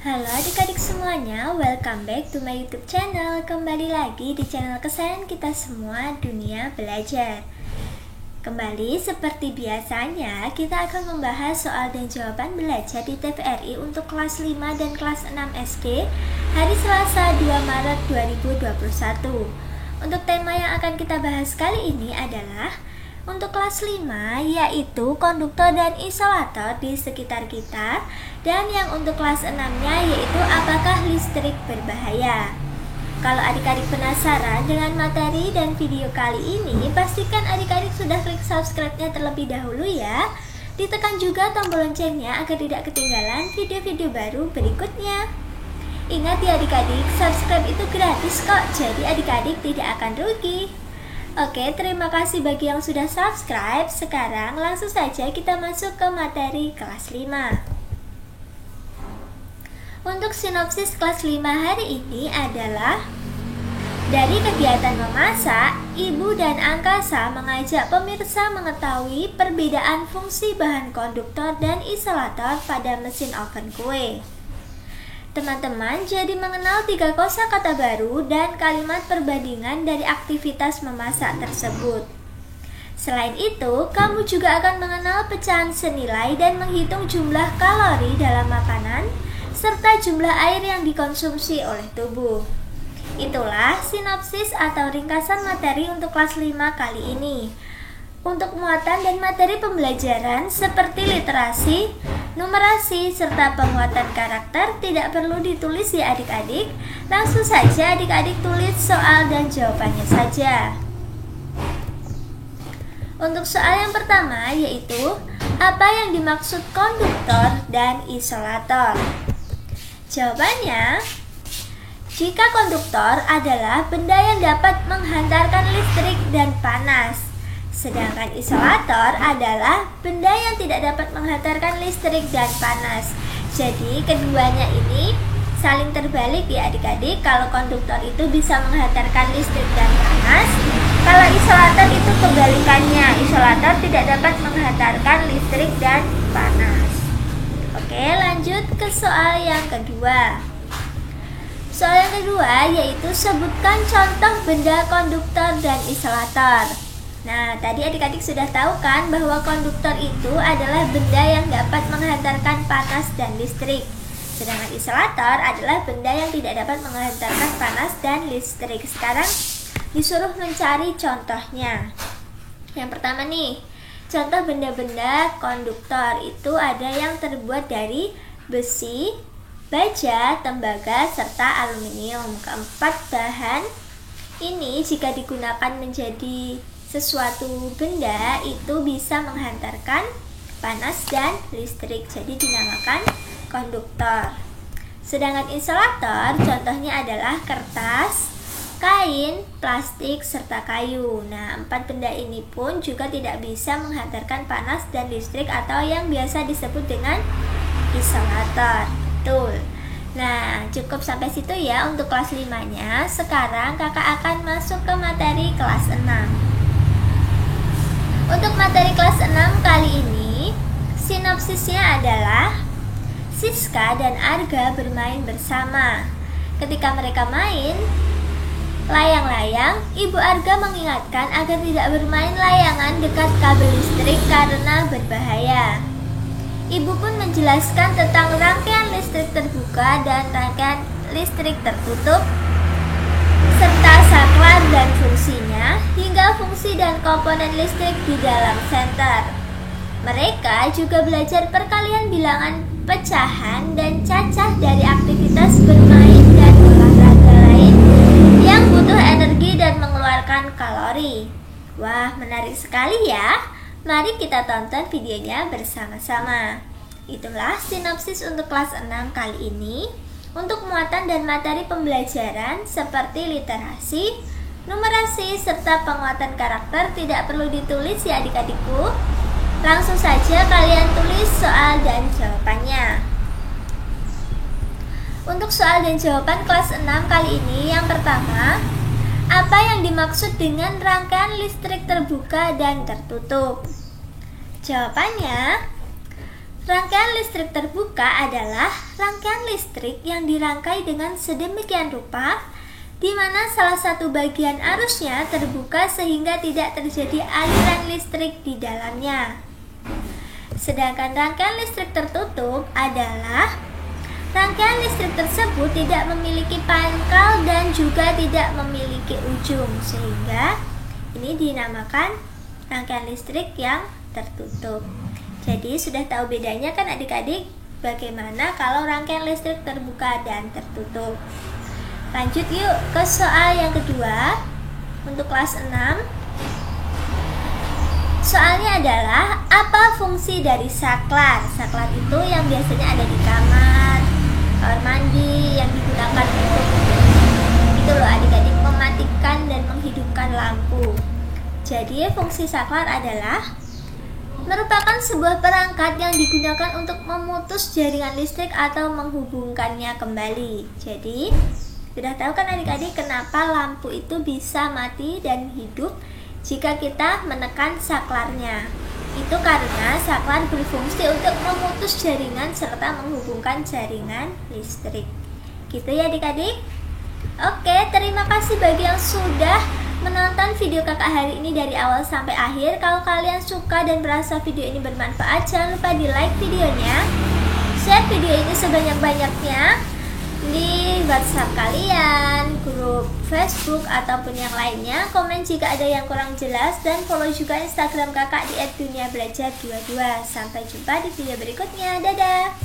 Halo adik-adik semuanya, welcome back to my YouTube channel. Kembali lagi di channel kesayangan kita semua, Dunia Belajar. Kembali seperti biasanya, kita akan membahas soal dan jawaban belajar di TVRI untuk kelas 5 dan kelas 6 SD hari Selasa 2 Maret 2021. Untuk tema yang akan kita bahas kali ini adalah untuk kelas 5, yaitu konduktor dan isolator di sekitar kita. Dan yang untuk kelas 6-nya yaitu apakah listrik berbahaya. Kalau adik-adik penasaran dengan materi dan video kali ini, pastikan adik-adik sudah klik subscribe-nya terlebih dahulu ya. Ditekan juga tombol loncengnya agar tidak ketinggalan video-video baru berikutnya. Ingat ya adik-adik, subscribe itu gratis kok, jadi adik-adik tidak akan rugi. Oke, terima kasih bagi yang sudah subscribe. Sekarang langsung saja kita masuk ke materi kelas 5. Untuk sinopsis kelas 5 hari ini adalah dari kegiatan memasak, Ibu dan Angkasa mengajak pemirsa mengetahui perbedaan fungsi bahan konduktor dan isolator pada mesin oven kue. Teman-teman jadi mengenal 3 kosakata baru dan kalimat perbandingan dari aktivitas memasak tersebut. Selain itu, kamu juga akan mengenal pecahan senilai dan menghitung jumlah kalori dalam makanan serta jumlah air yang dikonsumsi oleh tubuh. Itulah sinopsis atau ringkasan materi untuk kelas 5 kali ini. Untuk muatan dan materi pembelajaran seperti literasi, numerasi, serta penguatan karakter tidak perlu ditulis ya adik-adik. Langsung saja adik-adik tulis soal dan jawabannya saja. Untuk soal yang pertama yaitu apa yang dimaksud konduktor dan isolator? Jawabannya, jika konduktor adalah benda yang dapat menghantarkan listrik dan panas, sedangkan isolator adalah benda yang tidak dapat menghantarkan listrik dan panas. Jadi keduanya ini saling terbalik ya adik-adik. Kalau konduktor itu bisa menghantarkan listrik dan panas, kalau isolator itu kebalikannya, isolator tidak dapat menghantarkan listrik dan panas. Oke, lanjut ke soal yang kedua. Soal yang kedua yaitu sebutkan contoh benda konduktor dan isolator. Nah, tadi adik-adik sudah tahu kan bahwa konduktor itu adalah benda yang dapat menghantarkan panas dan listrik. Sedangkan isolator adalah benda yang tidak dapat menghantarkan panas dan listrik. Sekarang disuruh mencari contohnya. Yang pertama nih, contoh benda-benda konduktor itu ada yang terbuat dari besi, baja, tembaga, serta aluminium. Keempat bahan ini jika digunakan menjadi sesuatu benda itu bisa menghantarkan panas dan listrik, jadi dinamakan konduktor. Sedangkan isolator contohnya adalah kertas, kain, plastik, serta kayu. Nah, 4 benda ini pun juga tidak bisa menghantarkan panas dan listrik atau yang biasa disebut dengan isolator. Betul. Nah, cukup sampai situ ya untuk kelas 5-nya. Sekarang kakak akan masuk ke materi kelas 6. Untuk materi kelas 6 kali ini, sinopsisnya adalah Siska dan Arga bermain bersama. Ketika mereka main layang-layang, Ibu Arga mengingatkan agar tidak bermain layangan dekat kabel listrik karena berbahaya. Ibu pun menjelaskan tentang rangkaian listrik terbuka dan rangkaian listrik tertutup, serta saklar dan fungsinya, hingga fungsi dan komponen listrik di dalam senter. Mereka juga belajar perkalian bilangan pecahan dan cacah dari aktivitas bermain dan olahraga lain yang butuh energi dan mengeluarkan kalori. Wah, menarik sekali ya. Mari kita tonton videonya bersama-sama. Itulah sinopsis untuk kelas 6 kali ini. Untuk muatan dan materi pembelajaran seperti literasi, numerasi, serta penguatan karakter tidak perlu ditulis ya adik-adikku. Langsung saja kalian tulis soal dan jawabannya. Untuk soal dan jawaban kelas 6 kali ini, yang pertama, apa yang dimaksud dengan rangkaian listrik terbuka dan tertutup? Jawabannya, Rangkaian listrik terbuka adalah rangkaian listrik yang dirangkai dengan sedemikian rupa di mana salah satu bagian arusnya terbuka sehingga tidak terjadi aliran listrik di dalamnya. Sedangkan rangkaian listrik tertutup adalah rangkaian listrik tersebut tidak memiliki pangkal dan juga tidak memiliki ujung, sehingga ini dinamakan rangkaian listrik yang tertutup. Jadi sudah tahu bedanya kan adik-adik? Bagaimana kalau rangkaian listrik terbuka dan tertutup? Lanjut yuk ke soal yang kedua untuk kelas 6. Soalnya adalah apa fungsi dari saklar? Saklar itu yang biasanya ada di kamar mandi yang digunakan untuk itu loh adik-adik, mematikan dan menghidupkan lampu. Jadi fungsi saklar adalah merupakan sebuah perangkat yang digunakan untuk memutus jaringan listrik atau menghubungkannya kembali. Jadi, sudah tahu kan adik-adik kenapa lampu itu bisa mati dan hidup jika kita menekan saklarnya? Itu karena saklar berfungsi untuk memutus jaringan serta menghubungkan jaringan listrik. Gitu ya adik-adik? Oke, terima kasih bagi yang sudah menonton video kakak hari ini dari awal sampai akhir. Kalau kalian suka dan merasa video ini bermanfaat, jangan lupa di like videonya, share video ini sebanyak-banyaknya di WhatsApp kalian, grup Facebook ataupun yang lainnya. Komen jika ada yang kurang jelas dan follow juga Instagram kakak di @duniabelajar22. Sampai jumpa di video berikutnya. Dadah.